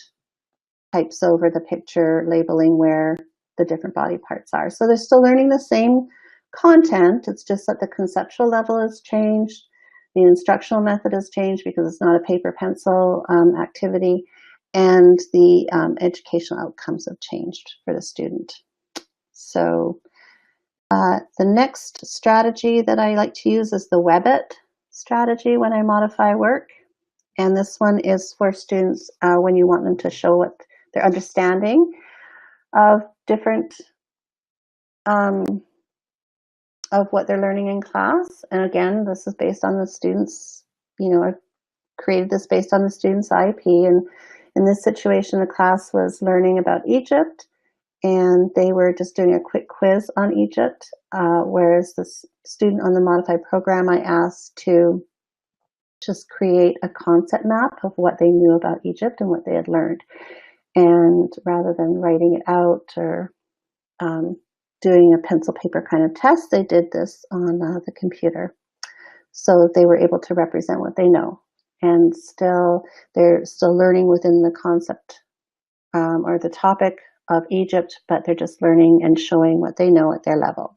types over the picture, labeling where the different body parts are. So they're still learning the same content. It's just that the conceptual level has changed. The instructional method has changed because it's not a paper pencil activity, and the educational outcomes have changed for the student. So the next strategy that I like to use is the WebIt strategy when I modify work. And this one is for students when you want them to show what their understanding of different of what they're learning in class. And again, this is based on the students, I've created this based on the student's IEP. And in this situation, the class was learning about Egypt, and they were just doing a quick quiz on Egypt, whereas the student on the modified program, I asked to just create a concept map of what they knew about Egypt and what they had learned. And rather than writing it out or doing a pencil paper kind of test, they did this on the computer. So they were able to represent what they know. And they're still learning within the concept or the topic of Egypt, but they're just learning and showing what they know at their level.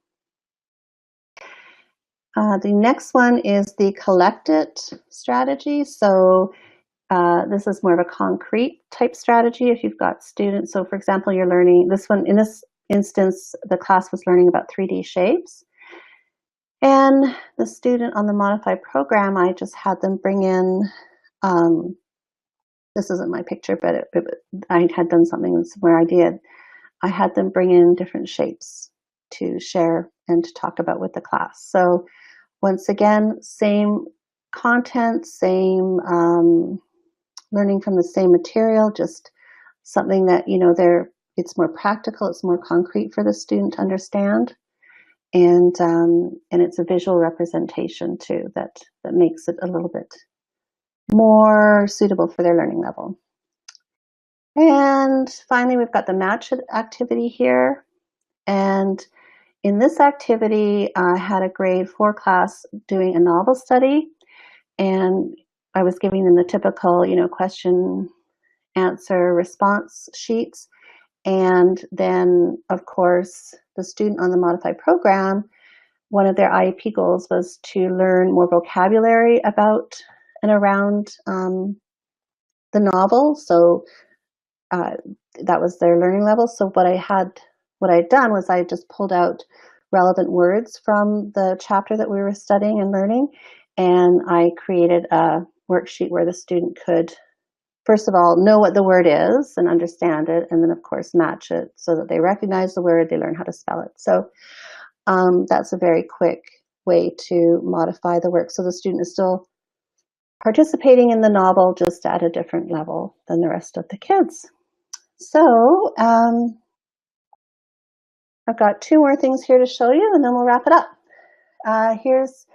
The next one is the collect it strategy. So this is more of a concrete type strategy if you've got students. So for example, you're learning this one. In this instance, the class was learning about 3D shapes. And the student on the modified program, I just had them bring in, this isn't my picture, but I had done something where I had them bring in different shapes to share and to talk about with the class. So once again, same content, same learning from the same material, just something that, it's more practical, it's more concrete for the student to understand. And it's a visual representation too that makes it a little bit more suitable for their learning level. And finally, we've got the match activity here. And in this activity, I had a grade 4 class doing a novel study, and I was giving them the typical, question, answer, response sheets. And then, of course, the student on the modified program, one of their IEP goals was to learn more vocabulary about and around the novel. So that was their learning level. So what I'd done was I just pulled out relevant words from the chapter that we were studying and learning, and I created a worksheet where the student could, first of all, know what the word is and understand it, and then of course match it so that they recognize the word, they learn how to spell it. So that's a very quick way to modify the work. So the student is still participating in the novel, just at a different level than the rest of the kids. So I've got 2 more things here to show you, and then we'll wrap it up. Here's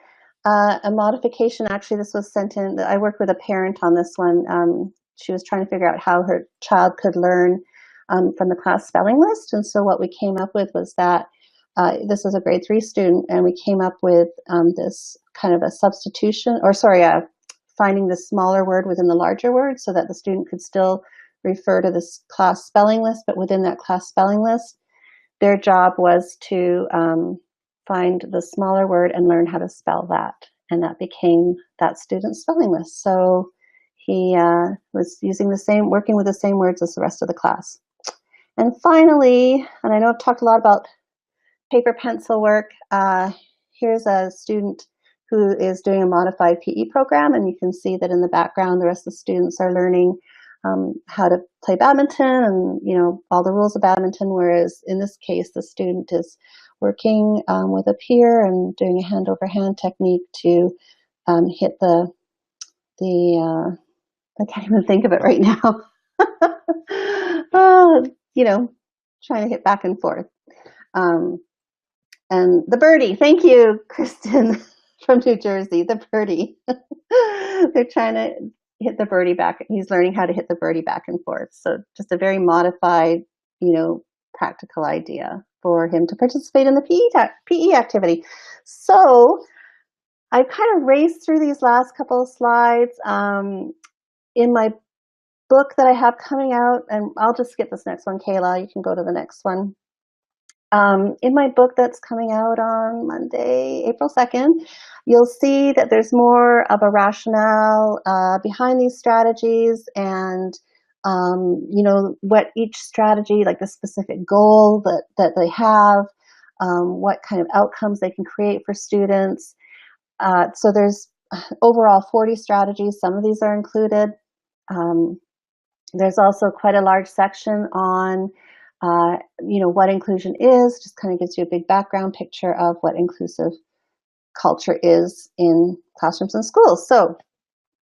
a modification. Actually, this was sent in. I worked with a parent on this one. She was trying to figure out how her child could learn from the class spelling list. And so what we came up with was that this is a grade 3 student, and we came up with this kind of a substitution, finding the smaller word within the larger word so that the student could still refer to this class spelling list, but within that class spelling list, their job was to find the smaller word and learn how to spell that. And that became that student's spelling list. So he was working with the same words as the rest of the class. And finally, and I know I've talked a lot about paper pencil work, here's a student who is doing a modified PE program, and you can see that in the background the rest of the students are learning how to play badminton and all the rules of badminton, whereas in this case the student is working with a peer and doing a hand over hand technique to hit the I can't even think of it right now. Trying to hit back and forth. And the birdie, thank you, Kristen from New Jersey, the birdie. They're trying to hit the birdie back. He's learning how to hit the birdie back and forth. So just a very modified, practical idea for him to participate in the PE activity. So I've kind of raced through these last couple of slides. In my book that I have coming out, and I'll just skip this next one, Kayla, you can go to the next one. In my book that's coming out on Monday, April 2nd, you'll see that there's more of a rationale behind these strategies and what each strategy, like the specific goal that they have, what kind of outcomes they can create for students. So there's overall 40 strategies. Some of these are included. There's also quite a large section on what inclusion is, just kind of gives you a big background picture of what inclusive culture is in classrooms and schools. So,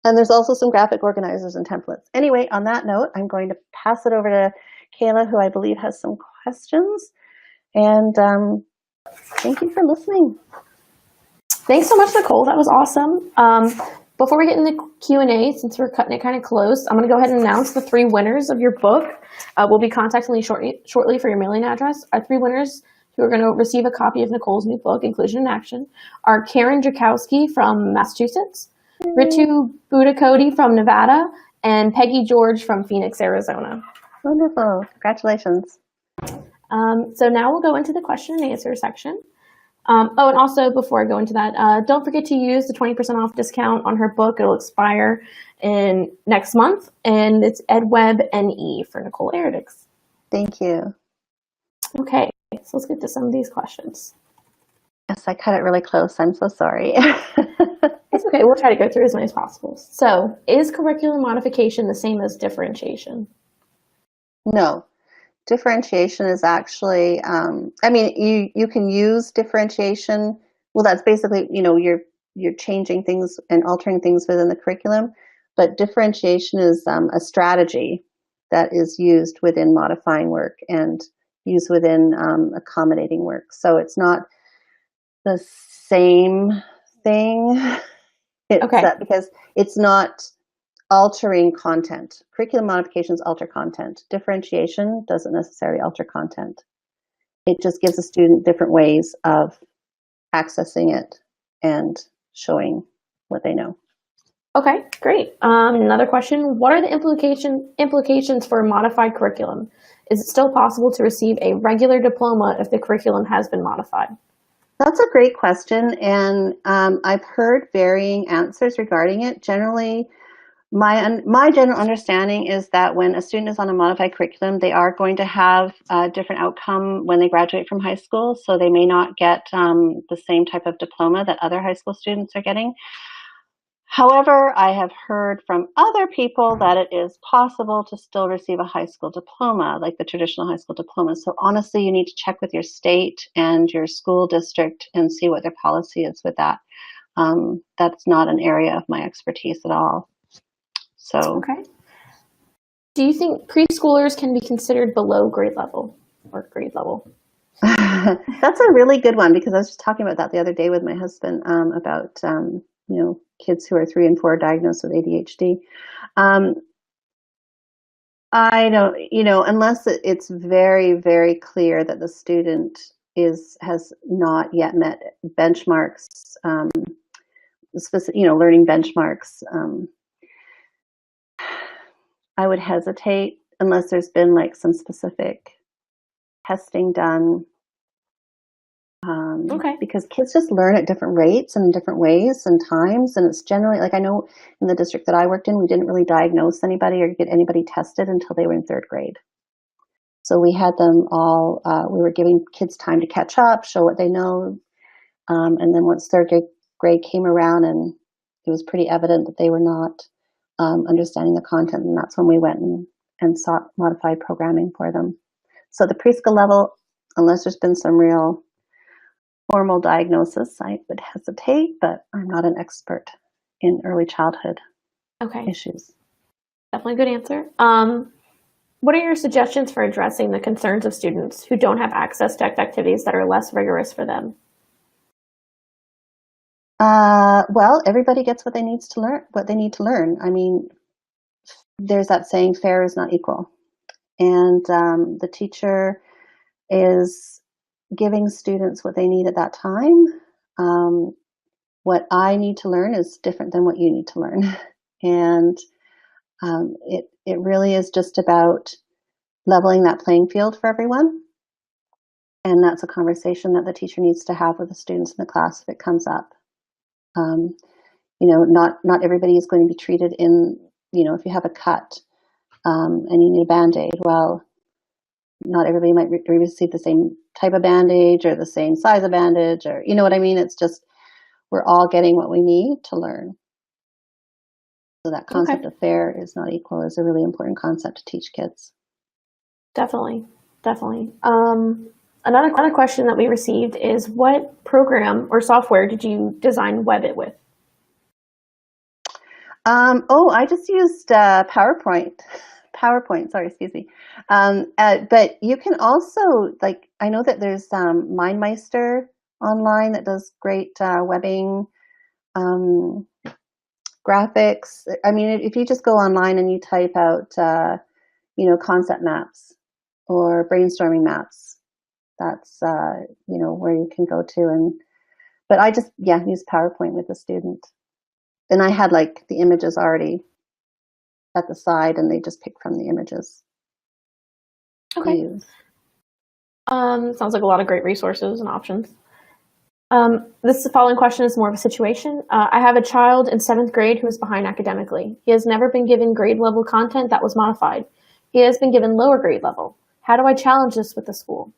and there's also some graphic organizers and templates. Anyway, on that note, I'm going to pass it over to Kayla, who I believe has some questions. And thank you for listening. Thanks so much, Nicole. That was awesome. Before we get into Q&A, since we're cutting it kind of close, I'm going to go ahead and announce the 3 winners of your book. We'll be contacting you shortly for your mailing address. Our 3 winners who are going to receive a copy of Nicole's new book, Inclusion in Action, are Karen Drakowski from Massachusetts, Ritu Budakoti from Nevada, and Peggy George from Phoenix, Arizona. Wonderful. Congratulations. So now we'll go into the question and answer section. And also before I go into that, don't forget to use the 20% off discount on her book. It'll expire in next month, and it's edWeb NE for Nicole Eridix. Thank you. Okay, so let's get to some of these questions. Yes, I cut it really close. I'm so sorry. It's okay. We'll try to go through as many as possible. So, is curriculum modification the same as differentiation? No. Differentiation is actually, you can use differentiation. Well, that's basically, you're changing things and altering things within the curriculum, but differentiation is a strategy that is used within modifying work and used within accommodating work. So it's not the same thing. Because it's not altering content. Curriculum modifications alter content. Differentiation doesn't necessarily alter content. It just gives a student different ways of accessing it and showing what they know. Okay, great. Another question. What are the implications for a modified curriculum? Is it still possible to receive a regular diploma if the curriculum has been modified? That's a great question, and I've heard varying answers regarding it. Generally, my general understanding is that when a student is on a modified curriculum, they are going to have a different outcome when they graduate from high school, so they may not get the same type of diploma that other high school students are getting. However, I have heard from other people that it is possible to still receive a high school diploma, like the traditional high school diploma. So honestly, you need to check with your state and your school district and see what their policy is with that. That's not an area of my expertise at all. So, okay. Do you think preschoolers can be considered below grade level or grade level? That's a really good one, because I was just talking about that the other day with my husband about kids who are 3 and 4 diagnosed with ADHD. I don't, unless it's very, very clear that the student has not yet met benchmarks, learning benchmarks. I would hesitate unless there's been like some specific testing done. Because kids just learn at different rates and in different ways and times, and it's generally, like, I know in the district that I worked in, we didn't really diagnose anybody or get anybody tested until they were in 3rd grade. So we had them all, we were giving kids time to catch up, show what they know, and then once 3rd grade came around and it was pretty evident that they were not understanding the content, and that's when we went and sought modified programming for them. So the preschool level, unless there's been some real formal diagnosis, I would hesitate, but I'm not an expert in early childhood issues. Definitely a good answer. What are your suggestions for addressing the concerns of students who don't have access to activities that are less rigorous for them? Well, everybody gets what they need to learn. I mean, there's that saying, fair is not equal. And the teacher is giving students what they need at that time. what I need to learn is different than what you need to learn. And it really is just about leveling that playing field for everyone. And that's a conversation that the teacher needs to have with the students in the class if it comes up. Not everybody is going to be treated in, if you have a cut and you need a Band-Aid, well, not everybody might receive the same type of bandage or the same size of bandage, or, you know what I mean? It's just, we're all getting what we need to learn. So that concept of fair is not equal is a really important concept to teach kids. Definitely. Another question that we received is, what program or software did you design WebIt with? I just used PowerPoint. Sorry, excuse me. But you can also, I know that there's MindMeister online that does great webbing, graphics. I mean, if you just go online and you type out, concept maps or brainstorming maps, that's, where you can go to. But I just, use PowerPoint with the student. And I had the images already at the side, and they just pick from the images. Okay. Sounds like a lot of great resources and options. This following question is more of a situation. I have a child in 7th grade who is behind academically. He has never been given grade level content that was modified. He has been given lower grade level. How do I challenge this with the school?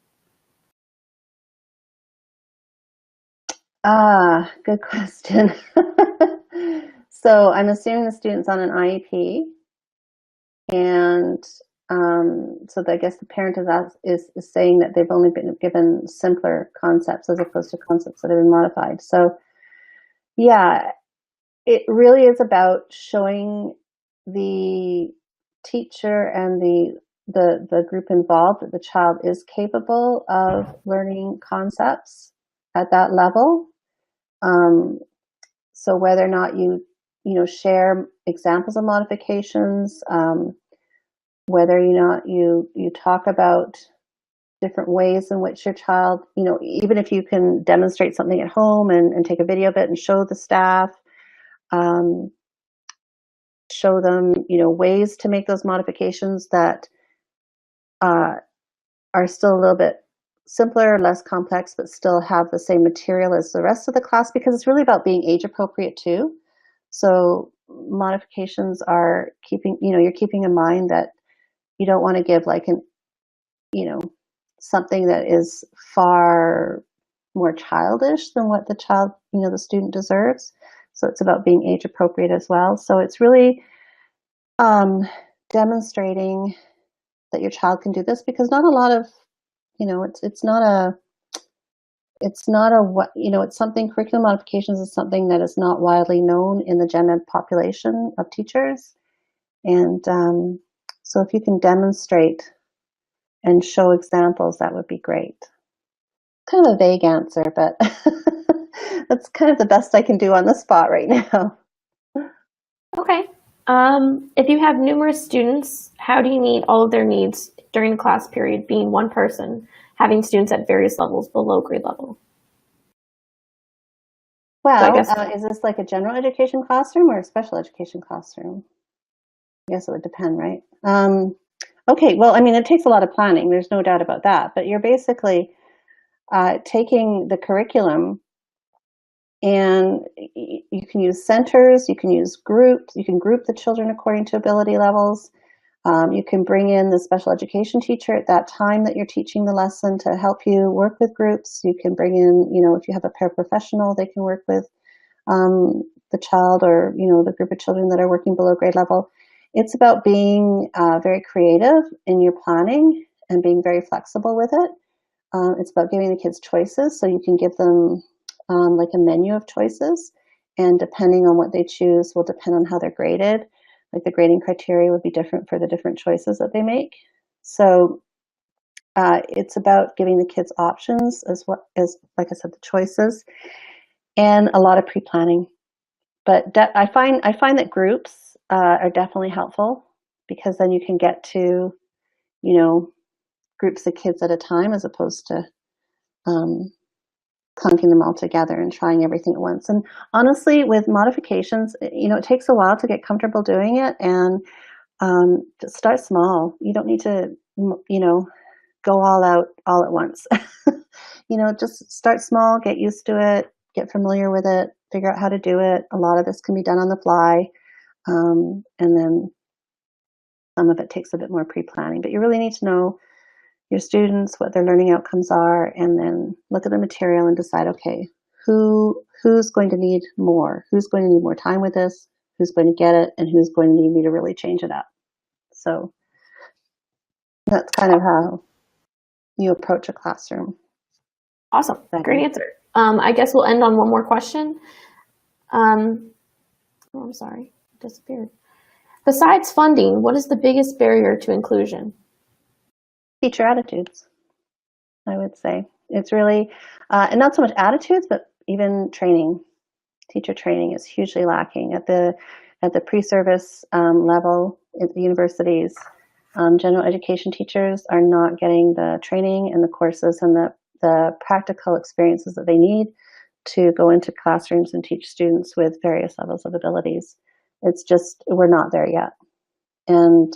Good question. So I'm assuming the student's on an IEP, and so I guess the parent is saying that they've only been given simpler concepts as opposed to concepts that have been modified. So it really is about showing the teacher and the group involved that the child is capable of learning concepts at that level. So whether or not you share examples of modifications, whether or not you talk about different ways in which your child, even if you can demonstrate something at home and take a video of it and show the staff, show them, ways to make those modifications that are still a little bit simpler, less complex, but still have the same material as the rest of the class, because it's really about being age appropriate too. So modifications are you're keeping in mind that you don't want to give something that is far more childish than what the child, the student deserves. So it's about being age appropriate as well. So it's really demonstrating that your child can do this, because not a lot of, it's something, curriculum modifications is something that is not widely known in the gen ed population of teachers. And so if you can demonstrate and show examples, that would be great. Kind of a vague answer, but that's kind of the best I can do on the spot right now. Okay. If you have numerous students, how do you meet all of their needs during the class period, being one person, having students at various levels below grade level? Well, so is this like a general education classroom or a special education classroom? I guess it would depend, right? Okay, well, I mean, it takes a lot of planning. There's no doubt about that. But you're basically taking the curriculum, and you can use centers, you can use groups, you can group the children according to ability levels. You can bring in the special education teacher at that time that you're teaching the lesson to help you work with groups. You can bring in, if you have a paraprofessional, they can work with the child or, the group of children that are working below grade level. It's about being very creative in your planning and being very flexible with it. It's about giving the kids choices, so you can give them like a menu of choices, and depending on what they choose will depend on how they're graded. Like the grading criteria would be different for the different choices that they make. So it's about giving the kids options as well as, like I said, the choices, and a lot of pre-planning. But I find that groups are definitely helpful, because then you can get to, groups of kids at a time as opposed to clunking them all together and trying everything at once. And honestly, with modifications, it takes a while to get comfortable doing it, and just start small. You don't need to, go all out all at once. Just start small, get used to it, get familiar with it, figure out how to do it. A lot of this can be done on the fly. And then some of it takes a bit more pre-planning, but you really need to know your students, what their learning outcomes are, and then look at the material and decide, okay, who's going to need more? Who's going to need more time with this? Who's going to get it? And who's going to need me to really change it up? So that's kind of how you approach a classroom. Awesome. Great answer. I guess we'll end on one more question. I'm sorry, it disappeared. Besides funding, what is the biggest barrier to inclusion? Teacher attitudes, I would say. It's really, and not so much attitudes, but even training. Teacher training is hugely lacking at the pre-service level at the universities. General education teachers are not getting the training and the courses and the practical experiences that they need to go into classrooms and teach students with various levels of abilities. It's just, we're not there yet. And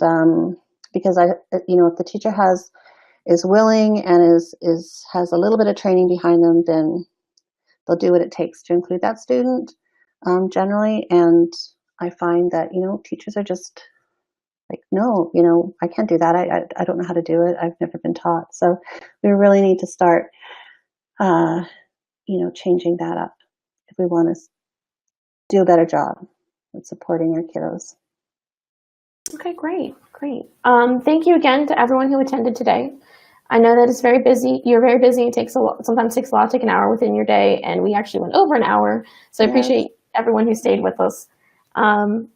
because if the teacher is willing and has a little bit of training behind them, then they'll do what it takes to include that student generally. And I find that, teachers are just like, no, I can't do that. I don't know how to do it. I've never been taught. So we really need to start, changing that up if we want to do a better job with supporting our kiddos. Okay, great. Thank you again to everyone who attended today. I know that it's very busy. You're very busy. It takes sometimes takes a lot to take an hour within your day, and we actually went over an hour. So I appreciate everyone who stayed with us.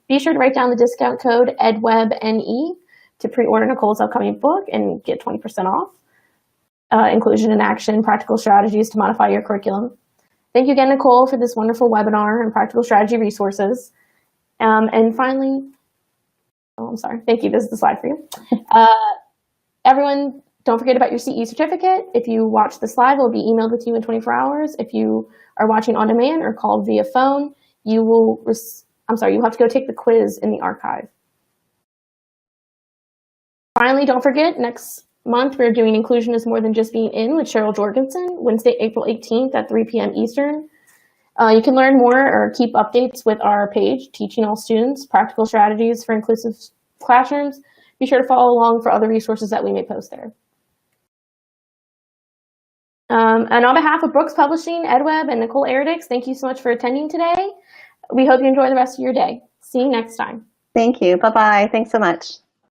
Be sure to write down the discount code edWebNE to pre-order Nicole's upcoming book and get 20% off. Inclusion in Action, Practical Strategies to Modify Your Curriculum. Thank you again, Nicole, for this wonderful webinar and practical strategy resources. And finally, I'm sorry. Thank you. This is the slide for you. Everyone, don't forget about your CE certificate. If you watch the slide, it will be emailed with you in 24 hours. If you are watching on demand or called via phone, you'll have to go take the quiz in the archive. Finally, don't forget, next month we're doing Inclusion is More Than Just Being In with Cheryl Jorgensen, Wednesday, April 18th at 3 p.m. Eastern. You can learn more or keep updates with our page, Teaching All Students, Practical Strategies for Inclusive Classrooms. Be sure to follow along for other resources that we may post there. And on behalf of Brooks Publishing, edWeb, and Nicole Eridix, thank you so much for attending today. We hope you enjoy the rest of your day. See you next time. Thank you. Bye-bye. Thanks so much.